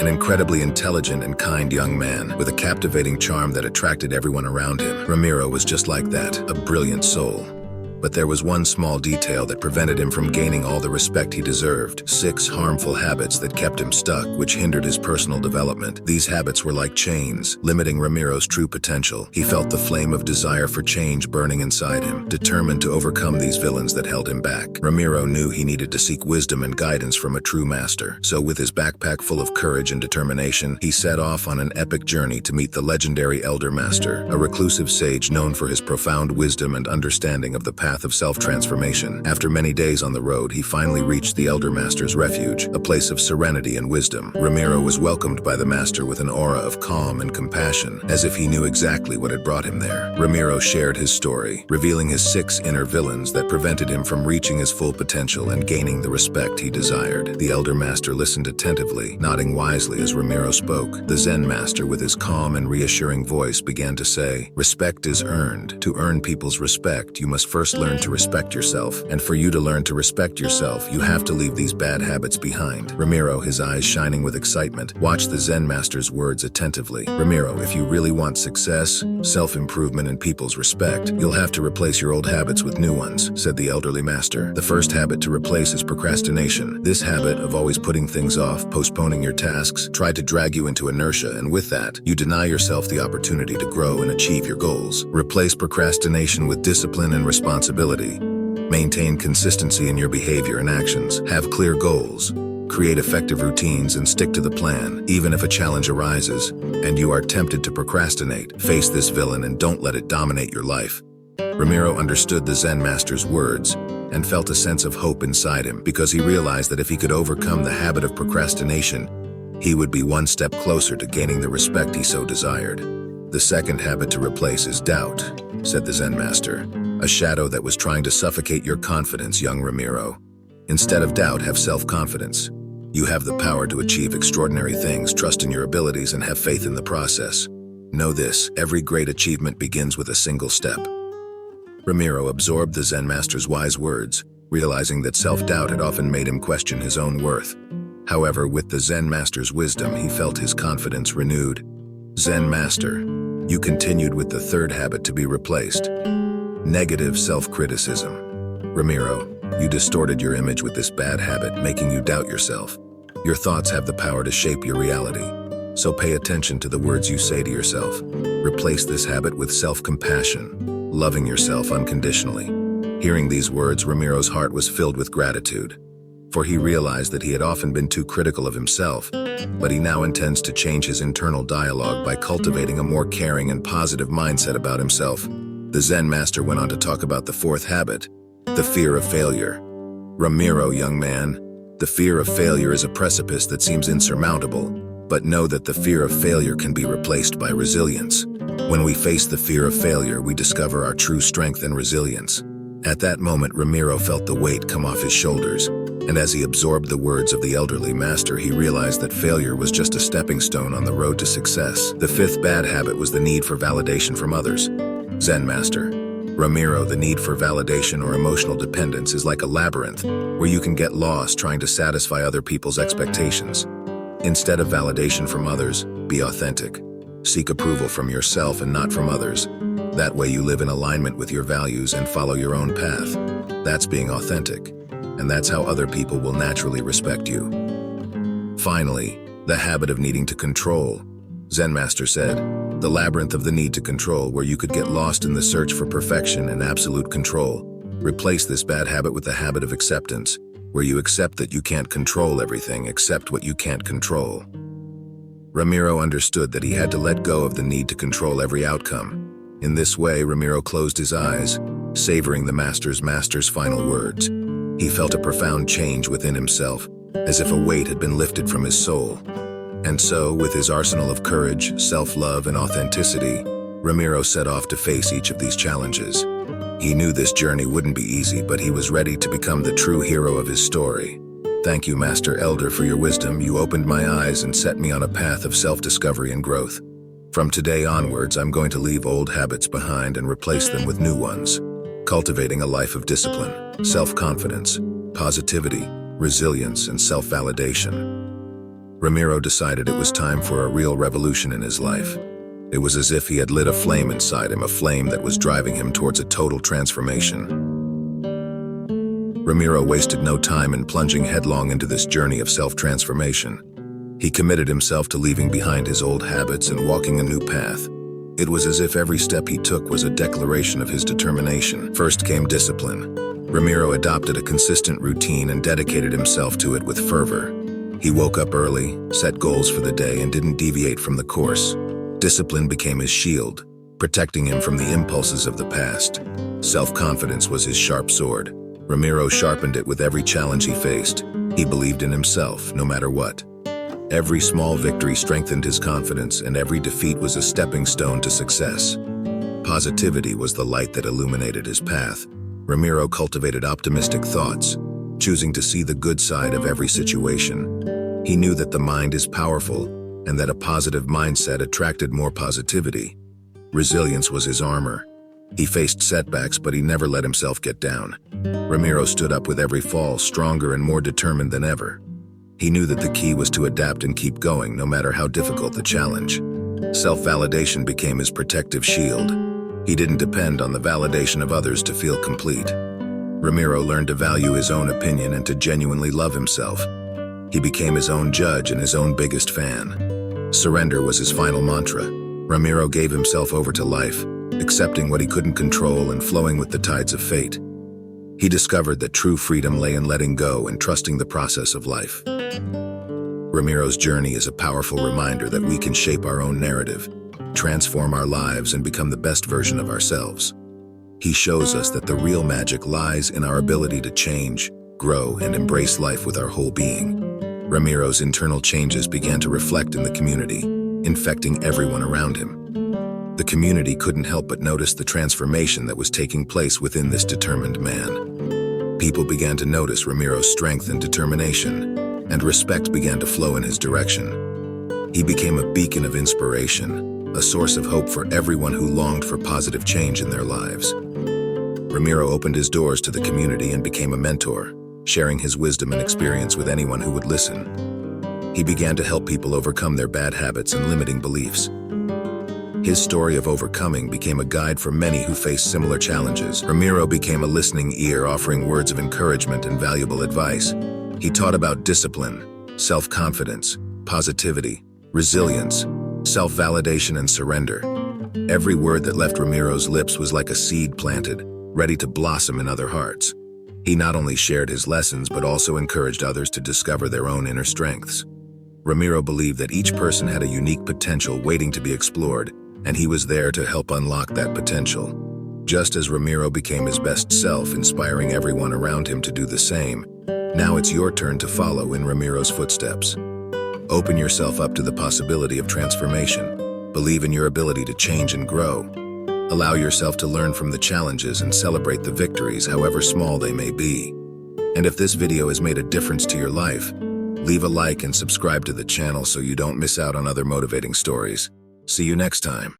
An incredibly intelligent and kind young man with a captivating charm that attracted everyone around him. Ramiro was just like that, a brilliant soul. But there was one small detail that prevented him from gaining all the respect he deserved. 6 harmful habits that kept him stuck, which hindered his personal development. These habits were like chains, limiting Ramiro's true potential. He felt the flame of desire for change burning inside him, determined to overcome these villains that held him back. Ramiro knew he needed to seek wisdom and guidance from a true master. So with his backpack full of courage and determination, he set off on an epic journey to meet the legendary Elder Master, a reclusive sage known for his profound wisdom and understanding of the path of self-transformation. After many days on the road, he finally reached the Elder Master's refuge, a place of serenity and wisdom. Ramiro was welcomed by the Master with an aura of calm and compassion, as if he knew exactly what had brought him there. Ramiro shared his story, revealing his 6 inner villains that prevented him from reaching his full potential and gaining the respect he desired. The Elder Master listened attentively, nodding wisely as Ramiro spoke. The Zen Master, with his calm and reassuring voice, began to say, "Respect is earned. To earn people's respect, you must first learn to respect yourself. And for you to learn to respect yourself, you have to leave these bad habits behind." Ramiro, his eyes shining with excitement, watched the Zen Master's words attentively. "Ramiro, if you really want success, self-improvement, and people's respect, you'll have to replace your old habits with new ones," said the elderly master. "The first habit to replace is procrastination. This habit of always putting things off, postponing your tasks, try to drag you into inertia, and with that, you deny yourself the opportunity to grow and achieve your goals. Replace procrastination with discipline and responsibility. Maintain consistency in your behavior and actions. Have clear goals. Create effective routines and stick to the plan, even if a challenge arises and you are tempted to procrastinate. Face this villain and don't let it dominate your life." Ramiro understood the Zen Master's words and felt a sense of hope inside him, because he realized that if he could overcome the habit of procrastination, he would be one step closer to gaining the respect he so desired. "The second habit to replace is doubt," said the Zen Master. "A shadow that was trying to suffocate your confidence, young Ramiro. Instead of doubt, have self-confidence. You have the power to achieve extraordinary things. Trust in your abilities and have faith in the process. Know this, every great achievement begins with a single step." Ramiro absorbed the Zen Master's wise words, realizing that self-doubt had often made him question his own worth. However, with the Zen Master's wisdom, he felt his confidence renewed. "Zen Master, you continued with the third habit to be replaced. Negative self-criticism. Ramiro, you distorted your image with this bad habit, making you doubt yourself. Your thoughts have the power to shape your reality, so pay attention to the words you say to yourself. Replace this habit with self-compassion, loving yourself unconditionally." Hearing these words, Ramiro's heart was filled with gratitude, for he realized that he had often been too critical of himself, but he now intends to change his internal dialogue by cultivating a more caring and positive mindset about himself. The Zen Master went on to talk about the fourth habit, the fear of failure. "Ramiro, young man, the fear of failure is a precipice that seems insurmountable, but know that the fear of failure can be replaced by resilience. When we face the fear of failure, we discover our true strength and resilience." At that moment, Ramiro felt the weight come off his shoulders, and as he absorbed the words of the elderly master, he realized that failure was just a stepping stone on the road to success. The fifth bad habit was the need for validation from others. Zen Master, Ramiro, the need for validation or emotional dependence is like a labyrinth where you can get lost trying to satisfy other people's expectations. Instead of validation from others, be authentic. Seek approval from yourself and not from others. That way you live in alignment with your values and follow your own path. That's being authentic, and that's how other people will naturally respect you. Finally, the habit of needing to control. Zen Master said, the labyrinth of the need to control, where you could get lost in the search for perfection and absolute control. Replace this bad habit with the habit of acceptance, where you accept that you can't control everything, accept what you can't control. Ramiro understood that he had to let go of the need to control every outcome. In this way, Ramiro closed his eyes, savoring the master's final words. He felt a profound change within himself, as if a weight had been lifted from his soul. And so, with his arsenal of courage, self-love, and authenticity, Ramiro set off to face each of these challenges. He knew this journey wouldn't be easy, but he was ready to become the true hero of his story. Thank you, Master Elder, for your wisdom. You opened my eyes and set me on a path of self-discovery and growth. From today onwards, I'm going to leave old habits behind and replace them with new ones, cultivating a life of discipline, self-confidence, positivity, resilience, and self-validation. Ramiro decided it was time for a real revolution in his life. It was as if he had lit a flame inside him, a flame that was driving him towards a total transformation. Ramiro wasted no time in plunging headlong into this journey of self-transformation. He committed himself to leaving behind his old habits and walking a new path. It was as if every step he took was a declaration of his determination. First came discipline. Ramiro adopted a consistent routine and dedicated himself to it with fervor. He woke up early, set goals for the day, and didn't deviate from the course. Discipline became his shield, protecting him from the impulses of the past. Self-confidence was his sharp sword. Ramiro sharpened it with every challenge he faced. He believed in himself, no matter what. Every small victory strengthened his confidence, and every defeat was a stepping stone to success. Positivity was the light that illuminated his path. Ramiro cultivated optimistic thoughts, choosing to see the good side of every situation. He knew that the mind is powerful, and that a positive mindset attracted more positivity. Resilience was his armor. He faced setbacks, but he never let himself get down. Ramiro stood up with every fall, stronger and more determined than ever. He knew that the key was to adapt and keep going, no matter how difficult the challenge. Self-validation became his protective shield. He didn't depend on the validation of others to feel complete. Ramiro learned to value his own opinion and to genuinely love himself. He became his own judge and his own biggest fan. Surrender was his final mantra. Ramiro gave himself over to life, accepting what he couldn't control and flowing with the tides of fate. He discovered that true freedom lay in letting go and trusting the process of life. Ramiro's journey is a powerful reminder that we can shape our own narrative, transform our lives, and become the best version of ourselves. He shows us that the real magic lies in our ability to change, grow, and embrace life with our whole being. Ramiro's internal changes began to reflect in the community, infecting everyone around him. The community couldn't help but notice the transformation that was taking place within this determined man. People began to notice Ramiro's strength and determination, and respect began to flow in his direction. He became a beacon of inspiration, a source of hope for everyone who longed for positive change in their lives. Ramiro opened his doors to the community and became a mentor, sharing his wisdom and experience with anyone who would listen. He began to help people overcome their bad habits and limiting beliefs. His story of overcoming became a guide for many who faced similar challenges. Ramiro became a listening ear, offering words of encouragement and valuable advice. He taught about discipline, self-confidence, positivity, resilience, self-validation, and surrender. Every word that left Ramiro's lips was like a seed planted, ready to blossom in other hearts. He not only shared his lessons, but also encouraged others to discover their own inner strengths. Ramiro believed that each person had a unique potential waiting to be explored, and he was there to help unlock that potential. Just as Ramiro became his best self, inspiring everyone around him to do the same, now it's your turn to follow in Ramiro's footsteps. Open yourself up to the possibility of transformation. Believe in your ability to change and grow. Allow yourself to learn from the challenges and celebrate the victories, however small they may be. And if this video has made a difference to your life, leave a like and subscribe to the channel so you don't miss out on other motivating stories. See you next time.